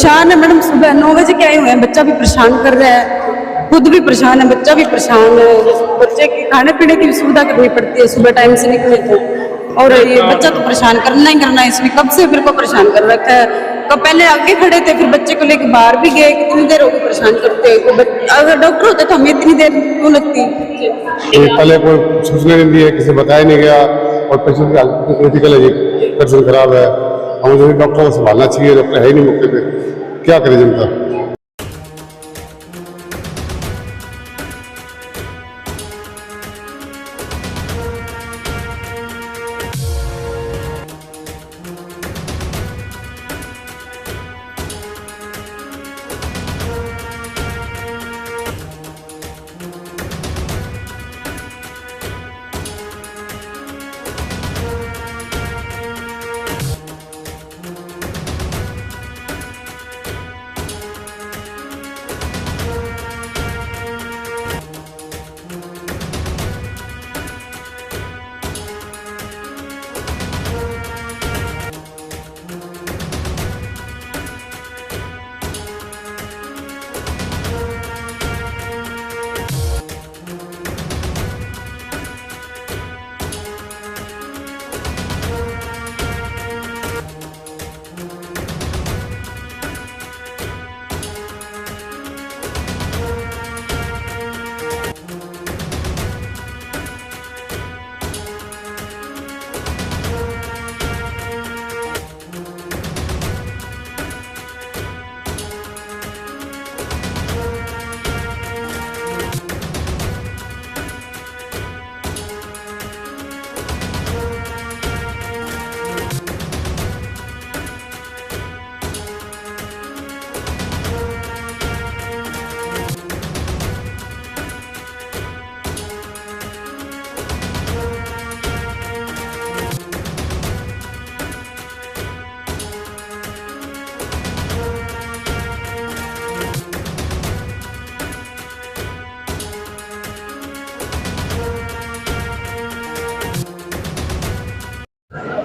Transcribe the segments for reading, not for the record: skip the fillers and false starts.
परेशान है मैडम, सुबह 9 बजे के आए हुए हैं, बच्चा भी परेशान कर रहा है, खुद भी परेशान है, बच्चा भी परेशान है। बच्चे के खाने पीने की सुविधा करनी पड़ती है, सुबह टाइम से निकले तो। और ये बच्चा तो परेशान करना ही करना है, इसने कब से मेरे को परेशान कर रखा है। कब पहले आगे खड़े थे, फिर बच्चे को लेकर बाहर भी गए, कितनी देर होगी परेशान करते हुए। अगर डॉक्टर होते तो हमें इतनी देर क्यों लगती। पहले कोई सूचना नहीं दी है, किसी बताया नहीं गया, और पेशेंट की हालत क्रिटिकल है जी, कंडीशन खराब है। हमें जो डॉक्टर को संभालना चाहिए, डॉक्टर है ही नहीं मौके पे, क्या करे जनता।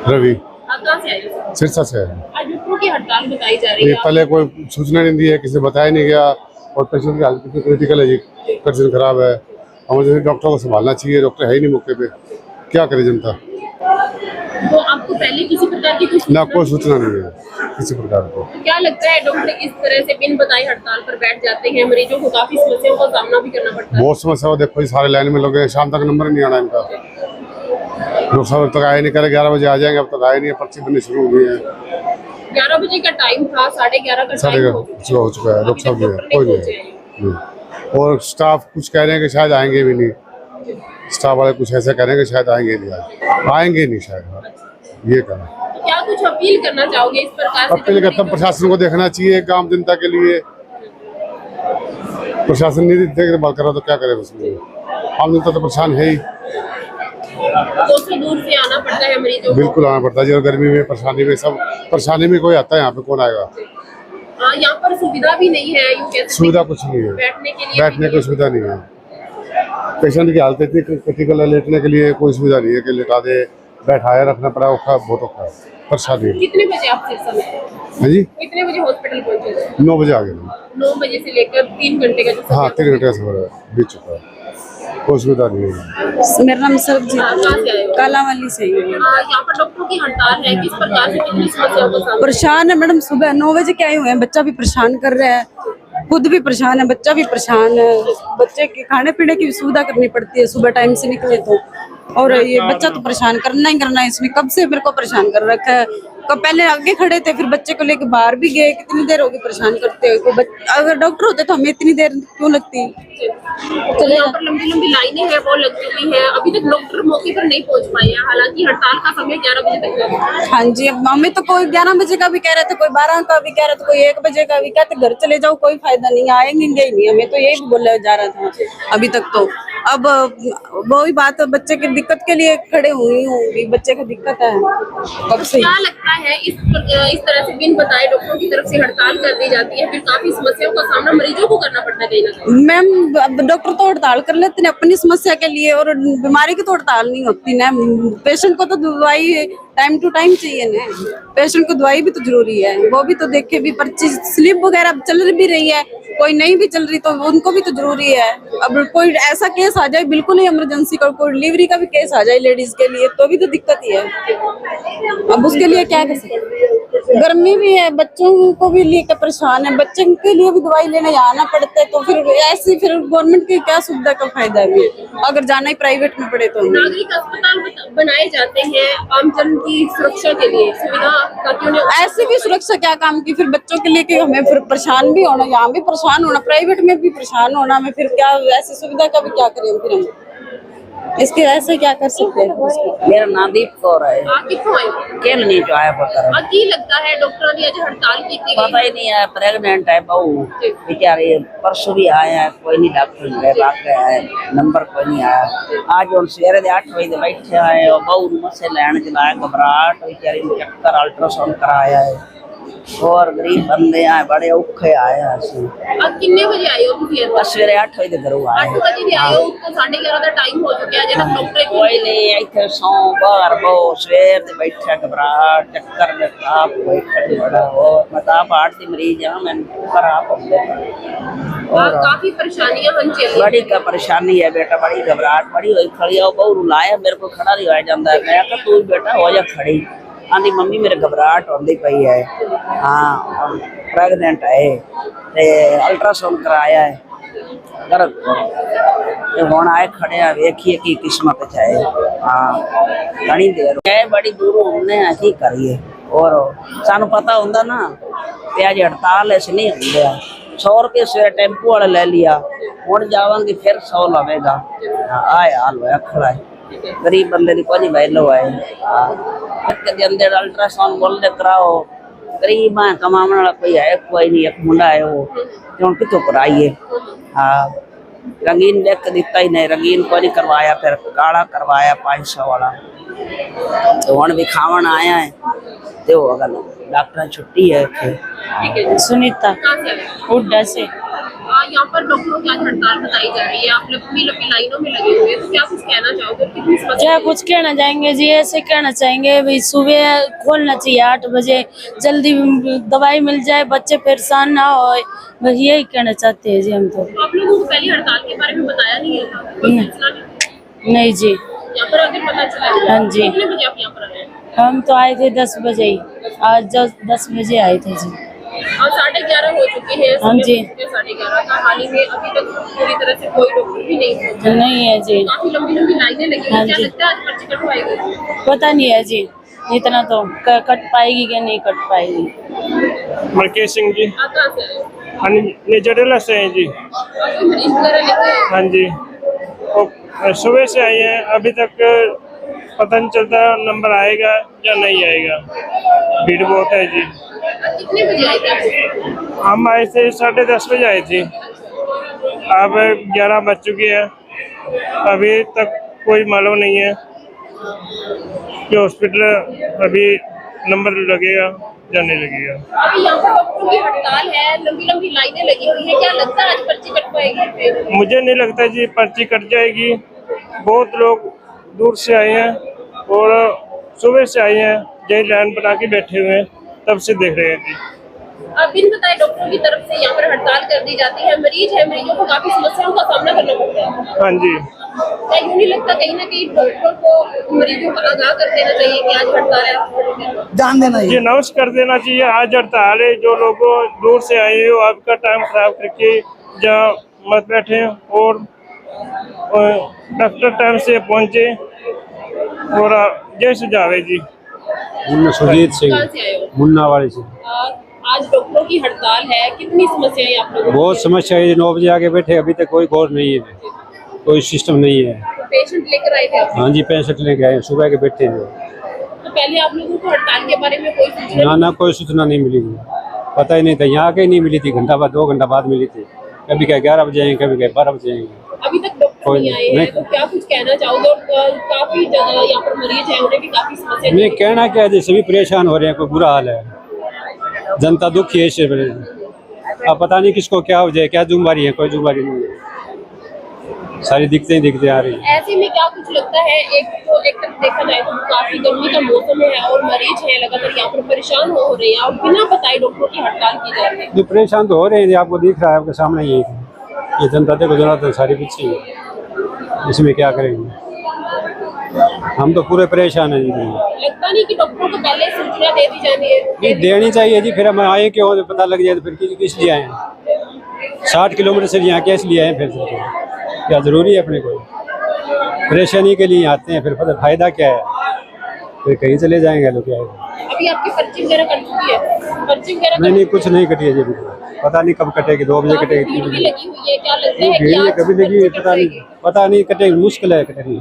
रवि आप कहाँ से आए हो? सिरसा से है। आज डॉक्टरों की हड़ताल बताई जा रही ये है। पहले कोई सूचना नहीं दी है, किसी बताया नहीं गया, और पेशेंट की हालत क्रिटिकल है जी, कंडीशन खराब है। हमें जो डॉक्टर को संभालना चाहिए, डॉक्टर है ही नहीं मौके पे, क्या करे जनता। तो आपको पहले किसी प्रकार की ना कोई सूचना नहीं है किसी प्रकार को। क्या लगता है डॉक्टर इस तरह से बिन बताई हड़ताल पर बैठ जाते हैं? मरीजों को काफी समस्याओं का सामना भी करना पड़ता है। बहुत समस्या हो, देखो ये सारे लाइन में लोग हैं, शाम तक नंबर नहीं आना इनका। लोग सब अब तक आए नहीं, करे 11 बजे आ जाएंगे, अब तक आए नहीं है, पर्ची बननी शुरू हो गई है। 11 बजे का टाइम था, 11:30 का साढ़े टाइम हो चुका है, लोग सब भी है, कोई नहीं है। और स्टाफ कुछ कह रहे हैं कि शायद आएंगे भी नहीं, स्टाफ वाले कुछ ऐसा कह रहे हैं कि शायद आएंगे नहीं, आएंगे नहीं शायद, ये कहना। तो क्या कुछ अपील करना चाहोगे इस प्रकार से? अपील करता हूं प्रशासन को देखना चाहिए आम जनता के लिए। प्रशासन नहीं देखभाल कर रहा तो क्या करे, उसमें आम जनता तो परेशान है ही। 200 दूर से आना पड़ता है मरीजों को। बिल्कुल आना पड़ता है जी, और गर्मी में परेशानी में, सब परेशानी में कोई आता है यहाँ पे, कौन आएगा। यहाँ पर सुविधा भी नहीं है, यूं कह सकते सुविधा कुछ नहीं है, बैठने की सुविधा नहीं है। पेशेंट की हालत इतनी क्रिटिकल है, लेटने के लिए कोई सुविधा नहीं है कि लेटा दे, बैठाया रखना पड़ा, औखा बहुत औखा है, परेशानी। कितने बजे आप सिरसा में? हाँ जी, कितने बजे हॉस्पिटल पहुंचे? 9 बजे आ गए। 9 बजे से लेकर 3 घंटे का जो समय हाँ 3 घंटे का सफर बीत चुका है, कोई सुविधा नहीं है। मेरा नाम सरबजीत, कहाँ से आए हो? कालावाली से ही है। यहाँ पर डॉक्टरों की हड़ताल है, किस प्रकार से कितनी समस्याओं का सामना? परेशान है मैडम, सुबह 9 बजे के आए हुए हैं, बच्चा भी परेशान कर रहा है, खुद भी परेशान है, बच्चा भी परेशान है। बच्चे के खाने पीने की सुविधा करनी पड़ती है, सुबह टाइम से निकले तो। और ये बच्चा तो परेशान करना ही करना है, इसने कब से मेरे को परेशान कर रखा है। कब पहले आगे खड़े थे, फिर बच्चे को लेकर बाहर भी गए, कितनी देर होगी परेशान करते हुए। अगर डॉक्टर होते तो हमें इतनी देर क्यों लगती। तो यहाँ पर लंबी लंबी लाइनें हैं, वो लग चुकी है, अभी तक डॉक्टर मौके पर नहीं पहुँच पाए हैं। हालांकि हड़ताल का समय 11 बजे तक है। हाँ जी, अब हमें तो कोई 11 बजे का भी कह रहे थे, कोई 12 का भी कह रहे थे, कोई 1 बजे का भी कहते घर चले जाओ, कोई फायदा नहीं, आएंगे ही नहीं। हमें तो यही बोला जा रहा था अभी तक तो। अब वही बात है, बच्चे की दिक्कत के लिए खड़े हुई हूँ, बच्चे को दिक्कत है कब से। क्या लगता है इस तरह से बिन बताए डॉक्टरों की तरफ से हड़ताल कर दी जाती है, फिर काफी समस्याओं का सामना मरीजों को करना पड़ता है कहीं ना कहीं। मैम अब डॉक्टर तो हड़ताल कर लेते हैं अपनी समस्या के लिए, और बीमारी की तो हड़ताल नहीं होती ना। पेशेंट को तो दवाई टाइम टू टाइम चाहिए ना, पेशेंट को दवाई भी तो जरूरी है, वो भी तो देखे भी, पर्ची स्लिप वगैरह चल भी रही है, कोई नहीं भी चल रही तो उनको भी तो जरूरी है। अब कोई ऐसा केस आ जाए बिल्कुल ही इमरजेंसी का, कोई डिलीवरी का भी केस आ जाए लेडीज के लिए तो भी तो दिक्कत ही है। अब उसके लिए क्या कर सकते, गर्मी भी है, बच्चों को भी लेकर परेशान है, बच्चों के लिए भी दवाई लेने आना पड़ता है, तो फिर ऐसी फिर गवर्नमेंट की क्या सुविधा का फायदा है अगर जाना ही प्राइवेट में पड़े तो। नागरिक अस्पताल बनाए जाते हैं आमजन की सुरक्षा के लिए, सुविधा ताकि उन्हें ऐसी भी सुरक्षा क्या काम की, फिर बच्चों के लिए कि हमें फिर परेशान भी होना, यहाँ भी परेशान होना, प्राइवेट में भी परेशान होना, में फिर क्या ऐसी सुविधा का भी क्या करें फिर हम, इसके ऐसे क्या कर सकते हैं। मेरा नाम दीप कौर है। आप कितों आए हो? केल नहीं जो आया पता है, की लगता है डॉक्टरों ने आज हड़ताल की थी, पता ही नहीं है, प्रेग्नेंट है बहू बेचारे, परसों भी आए हैं, कोई नहीं डॉक्टर भाग गया है, नंबर कोई नहीं आया। आज हम सवेरे 8 बजे बैठे आए और बहू मुझसे लैंड चलाया, घबराहट बेचारी ने चक्कर, अल्ट्रासाउंड कराया है, और गरीब बंदे आए, बड़े औखे आए हैं। अब कितने बजे आए हो तुम? बस सवेरे 8 बजे घरों आए 8 बजे भी आए हो तो 11:30 का टाइम हो चुका है, जब डॉक्टर कोई नहीं इतने सौ बार बहु सवेर से बैठे, घबराहट चक्कर में ताप बैठे बड़ा हो, मैं ताप 8 की मरीज हाँ, मैं खराब हो गया और काफी परेशानियां हम झेल बड़ी का परेशानी है बेटा, बड़ी घबराहट बड़ी हुई, खड़ी हो बहु रुलाया, मेरे को खड़ा नहीं हो जाता है, मैं कहा तू बेटा हो जा खड़ी, आंधी मम्मी मेरे घबराहट होती पई है, हाँ प्रेगनेंट है, अल्ट्रासाउंड कराया है, हुण आए खड़े आ, वेखिए की किस्मत है। हाँ घनी देर है, बड़ी दूर हमने की करिए, और सानू पता होंदा ना कि आज हड़ताल ऐसे नहीं होंगे, 100 रुपये सवेरे टेम्पो वाला ले लिया, हुण जावांगे फिर 100 लवेगा, आए हाल होया खड़ा है, गरीब बंदे की कोई वैल्यू है। अंदर अल्ट्रासाउंड बोलते कराओ, गरीब है, कमाने वाला कोई है कोई नहीं, एक मुंडा है वो क्यों कितों कराइए। हाँ रंगीन देख के दिता ही नहीं, रंगीन को नहीं करवाया, फिर काला करवाया 500 वाला, तो हम भी खावन आया है, तो अगर डॉक्टर छुट्टी है। सुनीता हुड्डा से। यहाँ पर डॉक्टरों की आज हड़ताल बताई जा रही है, आप लंबी लंबी लाइनों में लगे हुए हैं, तो क्या कुछ कहना चाहोगे? कितनी समस्या? क्या कुछ कहना चाहेंगे जी, ऐसे कहना चाहेंगे भाई सुबह खोलना चाहिए 8 बजे, जल्दी दवाई मिल जाए, बच्चे परेशान ना हो, बस यही कहना चाहते हैं जी हम तो। आप लोगों को पहली हड़ताल के बारे में बताया नहीं है? कोई सूचना नहीं जी। यहाँ पर आगे पता चला? हाँ जी। कितने बजे आप यहाँ पर आए? हम तो आए थे 10 बजे ही, आज 10 बजे आए थे जी। और 11:30 हो चुके हैं। हाँ जी। 11:30 का हाल ही में अभी तक पूरी तरह से कोई डॉक्टर भी नहीं पहुंचा। नहीं है जी। काफी लंबी लंबी लाइनें लगी हाँ हैं, क्या जी। लगता है आज पर्ची कटवाएगी? पता नहीं है जी, इतना तो कट पाएगी कि नहीं कट पाएगी। मलकेश सिंह जी। आप कहाँ से आए? हाँ निजरेला से हैं जी। आप कोई मरीज वगैरह लेके आए? हाँ जी, और सुबह से आए हैं, अभी तक पता नहीं चलता नंबर आएगा या नहीं आएगा, भीड़ बहुत है जी। कितने बजे आए थे आप? हम आए थे 10:30 बजे आए थे, अब 11 बज चुके हैं, अभी तक कोई मालूम नहीं है कि हॉस्पिटल अभी नंबर लगेगा या नहीं लगेगा। अभी यहाँ पर डॉक्टरों की हड़ताल है, लंबी लंबी लाइनें लगी हुई है, क्या लगता है आज पर्ची कट पाएगी? मुझे नहीं लगता जी पर्ची कट जाएगी, बहुत लोग दूर से आए हैं और सुबह से आए हैं, यही लाइन बना के बैठे हुए हैं, तब से देख रहे हैं जी। अब बिन बताए डॉक्टरों की तरफ से यहाँ पर हड़ताल कर दी जाती है, मरीज है, मरीजों को काफी समस्याओं का सामना करना पड़ता है। हाँ जी, क्या यूँ नहीं लगता कहीं ना कहीं डॉक्टर को मरीजों को आगाह कर देना चाहिए कि आज हड़ताल है? जान देना ये अनाउंस कर देना चाहिए आज हड़ताल है, जो लोग दूर से आए हो आपका टाइम खराब करके जहाँ मत बैठे और डॉक्टर टाइम से पहुँचे, और जय सुझावे जी। सुजीत सिंह कहाँ से आए हो? मुन्ना वाली से। आज डॉक्टरों की हड़ताल है, कितनी समस्याएं आप लोगों को? बहुत समस्या है, 9 बजे आके बैठे, अभी तक कोई गौर नहीं है, कोई सिस्टम नहीं है। पेशेंट लेकर आए थे आप? हाँ जी 65 लेके आए, सुबह के बैठे हैं। तो पहले आप लोगों को हड़ताल के बारे में कोई सूचना? ना कोई सूचना नहीं मिली थी, पता ही नहीं था, यहाँ आके ही नहीं मिली थी, घंटा बाद 2 घंटा बाद मिली थी, कभी क्या 11 बजे आएंगे, कभी क्या 12 बजे आएंगे। अभी तक डॉक्टर डॉक्टर नहीं आए हैं, तो क्या कुछ कहना चाहोगे? और काफी जगह यहाँ पर मरीज है, उन्हें भी काफी समस्या नहीं कहना क्या है जी, सभी परेशान हो रहे हैं, कोई बुरा हाल है, जनता दुखी है इससे। अब पता नहीं किसको क्या हो जाए, क्या जुम्मेवारी है, कोई जुम्मेवारी नहीं है, सारी दिक्कतें आ रही है। ऐसे में क्या कुछ लगता है, एक तरफ देखा जाए तो काफी गर्मी का मौसम है और मरीज है लगातार यहाँ पर परेशान हो रहे हैं और बिना बताए डॉक्टरों की हड़ताल की जा रही है। जो परेशान तो हो रहे हैं जी, आपको दिख रहा है, आपके सामने ये जनता देखो जरूरत सारी पीछे है, इसमें क्या करेंगे, हम तो पूरे परेशान हैं जी। लगता नहीं कि डॉक्टरों को पहले सूचना दे दी जानी है? नहीं देनी चाहिए जी, फिर हम आए क्यों, पता लग जाए तो फिर किस लिए आए, 60 किलोमीटर से यहाँ किस लिए आए, फिर क्या जरूरी है अपने को, परेशानी के लिए आते हैं, फिर फायदा क्या है, फिर कहीं चले जाएंगे लोग क्या है। अभी आपकी पर्ची वगैरह कट चुकी है? पर्ची वगैरह नहीं कुछ नहीं कटी है जी, पता नहीं कब कटेगी, 2 बजे कटेगी, 3 भीड़ भी बजे लगी हुई है, क्या लगता है कि भीड़ आज कभी लगी है, पर्ची पता नहीं कटेगी, मुश्किल है कटेगी,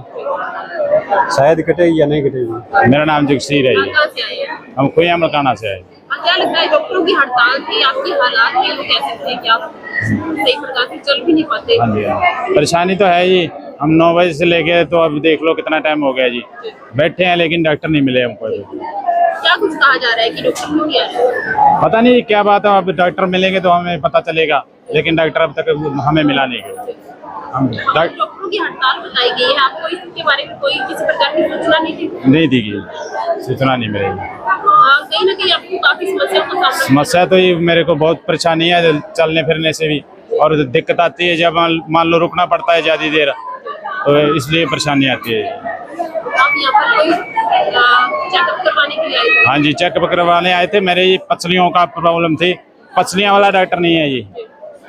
शायद कटेगी या नहीं कटेगी। मेरा नाम जगसीर है। कहाँ से आए हैं? हम खुया मकाना से आए। क्या लगता है डॉक्टरों की हड़ताल थी, आपकी हालात में वो कह सकते हैं कि आप सही प्रकार से चल भी नहीं पाते? हाँ जी, परेशानी तो है ही, हम 9 बजे से लेके तो अब देख लो कितना टाइम हो गया जी, बैठे हैं लेकिन डॉक्टर नहीं मिले हमको। क्या कुछ कहा जा रहा है कि डॉक्टर क्यों नहीं आ रहे? पता नहीं क्या बात है, अब डॉक्टर मिलेंगे तो हमें पता चलेगा, लेकिन डॉक्टर अब तक हमें मिला नहीं गया। डॉक्टरों की हड़ताल बताई गई है, आपको इसके बारे में कोई किसी प्रकार की सूचना नहीं दी? नहीं दी गई, सूचना नहीं मिलेगी। कहीं ना कहीं आपको काफी समस्याओं का सामना? समस्या तो ये मेरे को बहुत परेशानी है, चलने फिरने से भी, और दिक्कत आती है जब मान लो रुकना पड़ता है ज़्यादा देर, तो इसलिए परेशानी आती है। आप यहाँ पर कोई चेकअप करवाने के लिए आए थे? हाँ जी, चेकअप करवाने आए थे, मेरे ये पसलियों का प्रॉब्लम थी, पसलियाँ वाला डॉक्टर नहीं है ये,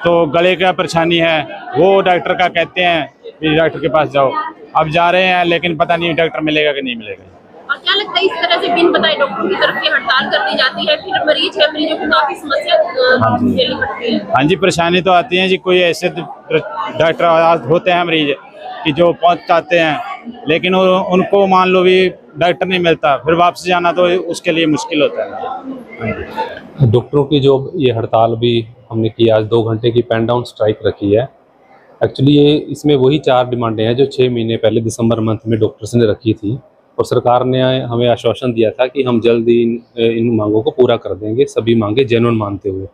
तो गले का परेशानी है, वो डॉक्टर का कहते हैं कि डॉक्टर के पास जाओ, अब जा रहे हैं लेकिन पता नहीं डॉक्टर मिलेगा कि नहीं मिलेगा। और क्या लगता है इस तरह से बिन बताए डॉक्टरों की तरफ से हड़ताल कर दी जाती है, फिर मरीज है, मरीजों को काफी समस्या झेलनी पड़ती है? हाँ जी, परेशानी तो आती है जी, कोई ऐसे डॉक्टर होते हैं मरीज कि जो पहुँच जाते हैं, लेकिन उनको मान लो भी डॉक्टर नहीं मिलता, फिर वापस जाना तो उसके लिए मुश्किल होता है। डॉक्टरों की जो ये हड़ताल भी हमने की, आज 2 घंटे की पेन डाउन स्ट्राइक रखी है। एक्चुअली ये इसमें वही 4 डिमांडें हैं जो 6 महीने पहले दिसंबर मंथ में डॉक्टर्स ने रखी थी, और सरकार ने हमें आश्वासन दिया था कि हम जल्द ही इन मांगों को पूरा कर देंगे, सभी मांगे जेन्युइन मानते हुए।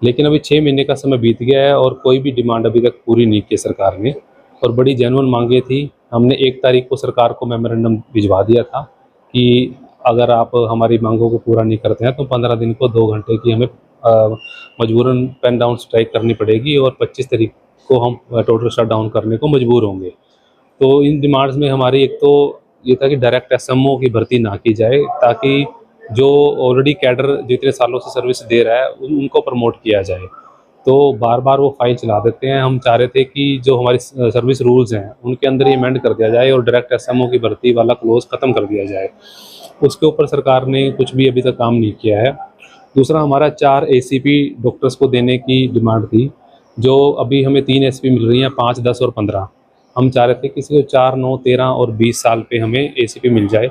लेकिन अभी 6 महीने का समय बीत गया है और कोई भी डिमांड अभी तक पूरी नहीं की सरकार ने, और बड़ी जेन्युइन मांगे थी। हमने 1 तारीख को सरकार को मेमोरेंडम भिजवा दिया था कि अगर आप हमारी मांगों को पूरा नहीं करते हैं तो 15 दिन को 2 घंटे की हमें मजबूरन पेन डाउन स्ट्राइक करनी पड़ेगी, और 25 तारीख को हम टोटल शट डाउन करने को मजबूर होंगे। तो इन डिमांड्स में हमारी एक तो ये था कि डायरेक्ट एसएमओ की भर्ती ना की जाए, ताकि जो ऑलरेडी कैडर जितने सालों से सर्विस दे रहा है उनको प्रमोट किया जाए। तो बार बार वो फाइल चला देते हैं। हम चाह रहे थे कि जो हमारी सर्विस रूल्स हैं उनके अंदर ये अमेंड कर दिया जाए और डायरेक्ट एसएमओ की भर्ती वाला क्लोज ख़त्म कर दिया जाए। उसके ऊपर सरकार ने कुछ भी अभी तक काम नहीं किया है। दूसरा, हमारा 4 एसीपी डॉक्टर्स को देने की डिमांड थी, जो अभी हमें 3 एसीपी मिल रही हैं, 5, 10 और 15। हम चाह रहे थे कि इसको 4, 9, 13 और 20 साल पे हमें एसीपी मिल जाए,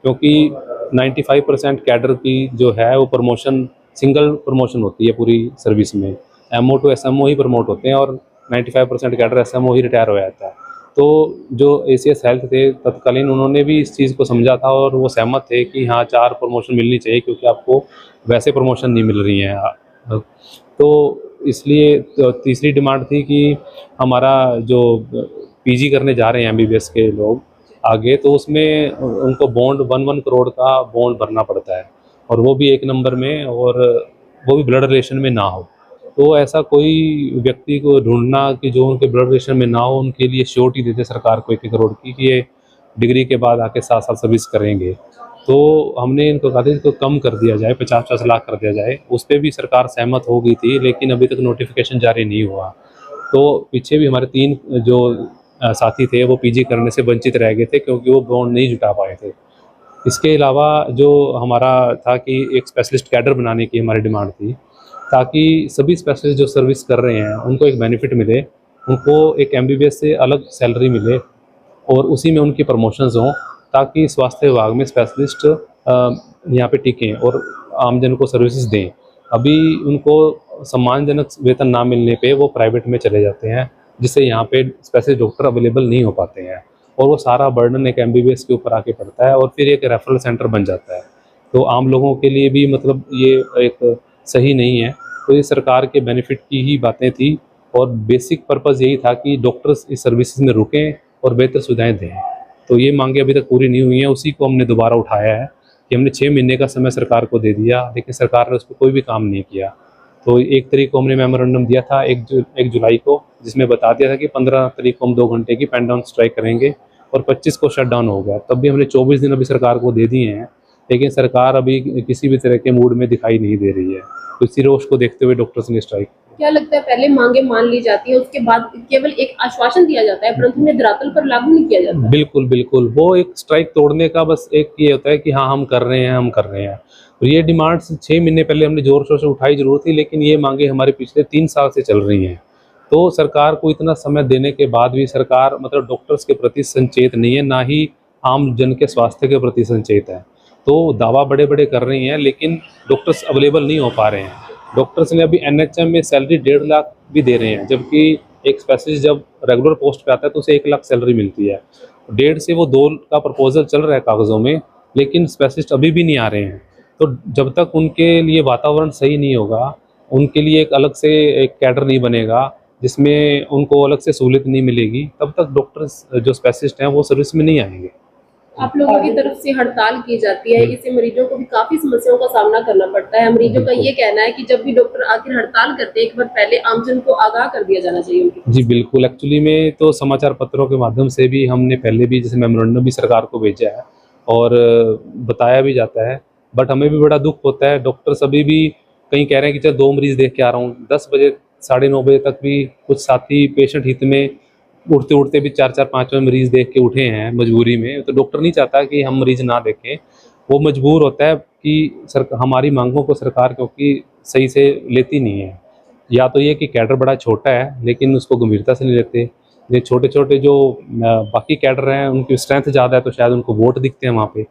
क्योंकि 95% कैडर की जो है वो प्रमोशन सिंगल प्रमोशन होती है पूरी सर्विस में। एमओ टू एसएमओ ही प्रमोट होते हैं और 95% कैडर एसएमओ ही रिटायर हो जाता है। तो जो एसीएस हेल्थ थे तत्कालीन, उन्होंने भी इस चीज़ को समझा था और वो सहमत थे कि हाँ 4 प्रमोशन मिलनी चाहिए, क्योंकि आपको वैसे प्रमोशन नहीं मिल रही हैं। तो इसलिए तीसरी डिमांड थी कि हमारा जो पीजी करने जा रहे हैं एमबीबीएस के लोग आगे, तो उसमें उनको बॉन्ड 1 करोड़ का बॉन्ड भरना पड़ता है, और वो भी 1 नंबर में, और वो भी ब्लड रिलेशन में ना हो। तो ऐसा कोई व्यक्ति को ढूंढना कि जो उनके ब्लड रिलेशन में ना हो, उनके लिए श्योरिटी देते सरकार को 1 करोड़ की कि ये डिग्री के बाद आके 7 साल सर्विस करेंगे। तो हमने इनको कहा था इसको कम कर दिया जाए, 50-50 लाख कर दिया जाए। उस पर भी सरकार सहमत हो गई थी, लेकिन अभी तक नोटिफिकेशन जारी नहीं हुआ। तो पीछे भी हमारे 3 जो साथी थे वो पीजी करने से वंचित रह गए थे, क्योंकि वो बॉन्ड नहीं जुटा पाए थे। इसके अलावा जो हमारा था कि एक स्पेशलिस्ट कैडर बनाने की हमारी डिमांड थी, ताकि सभी स्पेशलिस्ट जो सर्विस कर रहे हैं उनको एक बेनिफिट मिले, उनको एक एमबीबीएस से अलग सैलरी मिले और उसी में उनकी प्रमोशंस हों, ताकि स्वास्थ्य विभाग में स्पेशलिस्ट यहाँ पे टिकें और आमजन को सर्विसेज दें। अभी उनको सम्मानजनक वेतन ना मिलने पे वो प्राइवेट में चले जाते हैं, जिससे यहाँ पे स्पेशलिस्ट डॉक्टर अवेलेबल नहीं हो पाते हैं, और वो सारा बर्डन एक MBBS के ऊपर आके पड़ता है और फिर एक रेफरल सेंटर बन जाता है। तो आम लोगों के लिए भी मतलब ये एक सही नहीं है। तो ये सरकार के बेनिफिट की ही बातें थी और बेसिक पर्पज़ यही था कि डॉक्टर्स इस सर्विसेज में रुकें और बेहतर सुविधाएं दें। तो ये मांगे अभी तक पूरी नहीं हुई हैं, उसी को हमने दोबारा उठाया है कि हमने 6 महीने का समय सरकार को दे दिया, लेकिन सरकार ने उस पर कोई भी काम नहीं किया। तो 1 तारीख को हमने मेमोरेंडम दिया था 1 जुलाई को, जिसमें बता दिया था कि 15 तारीख को हम 2 घंटे की पेन डाउन स्ट्राइक करेंगे और 25 को शट डाउन हो गया। तब भी हमने 24 दिन अभी सरकार को दे दिए हैं, लेकिन सरकार अभी किसी भी तरह के मूड में दिखाई नहीं दे रही है। तो इसी रोष को देखते हुए डॉक्टर्स ने स्ट्राइक। क्या लगता है पहले मांगे मान ली जाती है, उसके बाद केवल एक आश्वासन दिया जाता है परंतु उन्हें धरातल पर लागू नहीं किया जाता? बिल्कुल बिल्कुल, वो एक स्ट्राइक तोड़ने का बस एक ये होता है कि हाँ हम कर रहे हैं, हम कर रहे हैं। और ये डिमांड्स 6 महीने पहले हमने जोर शोर से उठाई जरूर थी, लेकिन ये मांगे हमारे पिछले 3 साल से चल रही हैं। तो सरकार को इतना समय देने के बाद भी सरकार मतलब डॉक्टर्स के प्रति संचेत नहीं है, ना ही आम जन के स्वास्थ्य के प्रति संचेत है। तो दावा बड़े बड़े कर रही हैं, लेकिन डॉक्टर्स अवेलेबल नहीं हो पा रहे हैं। डॉक्टर्स ने अभी NHM में सैलरी 1.5 लाख भी दे रहे हैं, जबकि एक स्पेशलिस्ट जब रेगुलर पोस्ट पे आता है तो उसे 1 लाख सैलरी मिलती है। 1.5 से वो 2 का प्रपोजल चल रहा है कागज़ों में, लेकिन स्पेशलिस्ट अभी भी नहीं आ रहे हैं। तो जब तक उनके लिए वातावरण सही नहीं होगा, उनके लिए एक अलग से एक कैडर नहीं बनेगा जिसमें उनको अलग से सहूलियत नहीं मिलेगी, तब तक डॉक्टर्स जो स्पेशलिस्ट हैं वो सर्विस में नहीं आएंगे। आप लोगों की तरफ से हड़ताल की जाती है, इससे मरीजों को भी काफी समस्याओं का सामना करना पड़ता है। मरीजों का ये कहना है कि जब भी डॉक्टर आखिर हड़ताल करते हैं, एक बार पहले आमजन को आगाह कर दिया जाना चाहिए उनकी। जी बिल्कुल, एक्चुअली में तो समाचार पत्रों के माध्यम से भी हमने पहले भी जैसे मेमोरेंडम भी सरकार को भेजा है और बताया भी जाता है, बट हमें भी बड़ा दुख होता है। डॉक्टर्स अभी भी कहीं कह रहे हैं कि चल 2 मरीज देख के आ रहा हूँ, 10 बजे 9:30 बजे तक भी कुछ साथी पेशेंट हित में उठते उठते भी 4-4 5 मरीज देख के उठे हैं मजबूरी में। तो डॉक्टर नहीं चाहता कि हम मरीज ना देखें, वो मजबूर होता है कि हमारी मांगों को सरकार क्योंकि सही से लेती नहीं है। या तो ये कि कैडर बड़ा छोटा है लेकिन उसको गंभीरता से नहीं लेते, ये छोटे छोटे जो बाकी कैडर हैं उनकी स्ट्रेंथ ज़्यादा है तो शायद उनको वोट दिखते हैं वहाँ पे।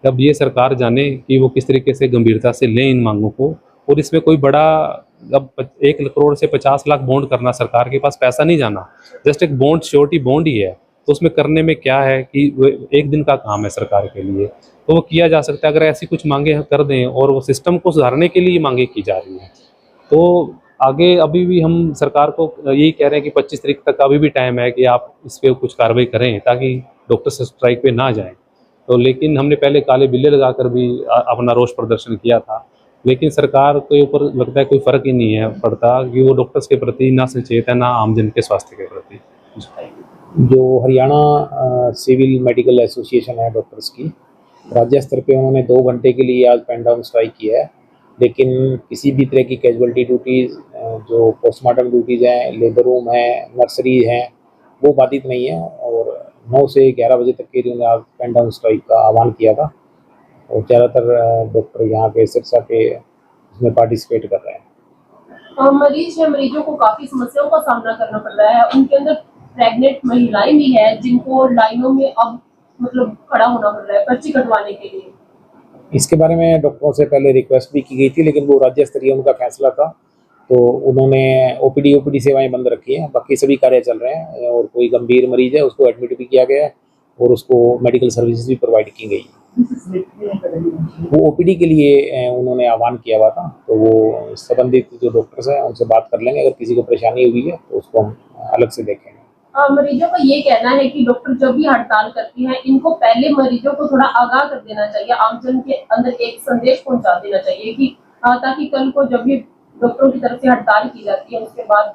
अब ये सरकार जाने कि वो किस तरीके से गंभीरता से लें इन मांगों को। और इसमें कोई बड़ा अब 1 करोड़ से 50 लाख बॉन्ड करना, सरकार के पास पैसा नहीं जाना, जस्ट एक बॉन्ड श्योरिटी बॉन्ड ही है। तो उसमें करने में क्या है कि वो 1 दिन का काम है सरकार के लिए, तो वो किया जा सकता है अगर ऐसी कुछ मांगे कर दें और वो सिस्टम को सुधारने के लिए मांगे की जा रही हैं। तो आगे अभी भी हम सरकार को यही कह रहे हैं कि 25 तारीख तक अभी भी टाइम है कि आप इस पर कुछ कार्रवाई करें ताकि डॉक्टर स्ट्राइक पे ना जाएं। तो लेकिन हमने पहले काले बिल्ले लगाकर भी अपना रोष प्रदर्शन किया था, लेकिन सरकार के ऊपर लगता है कोई फ़र्क ही नहीं है पड़ता कि वो डॉक्टर्स के प्रति ना सचेत है ना आमजन के स्वास्थ्य के प्रति। जो हरियाणा सिविल मेडिकल एसोसिएशन है डॉक्टर्स की, राज्य स्तर पे उन्होंने 2 घंटे के लिए आज पेन डाउन स्ट्राइक किया है, लेकिन किसी भी तरह की कैजुअलिटी ड्यूटीज़, जो पोस्टमार्टम ड्यूटीज़ हैं, लेबर रूम है, नर्सरी हैं, वो बाधित नहीं है। और 9 से 11 बजे तक के लिए उन्होंने आज पेन डाउन स्ट्राइक का आह्वान किया था और ज़्यादातर डॉक्टर यहाँ के सिरसा के उसमें पार्टिसिपेट कर रहे हैं। मरीज है, मरीजों को काफी समस्याओं का सामना करना पड़ रहा है। उनके अंदर प्रेग्नेंट महिलाएं भी हैं जिनको लाइनों में अब मतलब खड़ा होना पड़ रहा है पर्ची कटवाने के लिए। इसके बारे में डॉक्टरों से पहले रिक्वेस्ट भी की गई थी, लेकिन वो राज्य स्तरीय उनका फैसला था, तो उन्होंने ओपीडी सेवाएं बंद रखी हैं, बाकी सभी कार्य चल रहे हैं। और कोई गंभीर मरीज है उसको एडमिट भी किया गया है और उसको मेडिकल सर्विसेज भी प्रोवाइड की गई। वो ओपीडी के लिए उन्होंने आह्वान किया हुआ था, तो वो संबंधित जो डॉक्टर्स हैं उनसे बात कर लेंगे, अगर किसी को परेशानी हुई है तो उसको हम अलग से देखेंगे। मरीजों का ये कहना है कि डॉक्टर जब भी हड़ताल करती हैं इनको पहले मरीजों को थोड़ा आगाह कर देना चाहिए, आमजन के अंदर एक संदेश पहुंचा देना चाहिए कि ताकि कल को जब भी डॉक्टरों की तरफ से हड़ताल की जाती है उसके बाद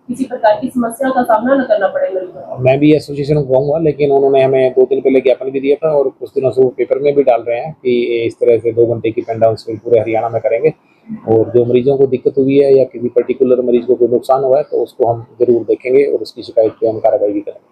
किसी प्रकार की समस्या का सामना न करना पड़े मरीजों को। मैं भी एसोसिएशन को कहूँगा, लेकिन उन्होंने हमें 2 दिन पहले ज्ञापन भी दिया था और कुछ दिनों से वो पेपर में भी डाल रहे हैं कि इस तरह से 2 घंटे की पेन डाउन स्ट्राइक पूरे हरियाणा में करेंगे। और जो मरीजों को दिक्कत हुई है या किसी पर्टिकुलर मरीज को कोई नुकसान हुआ है तो उसको हम जरूर देखेंगे और उसकी शिकायत पे हम कार्रवाई भी करेंगे।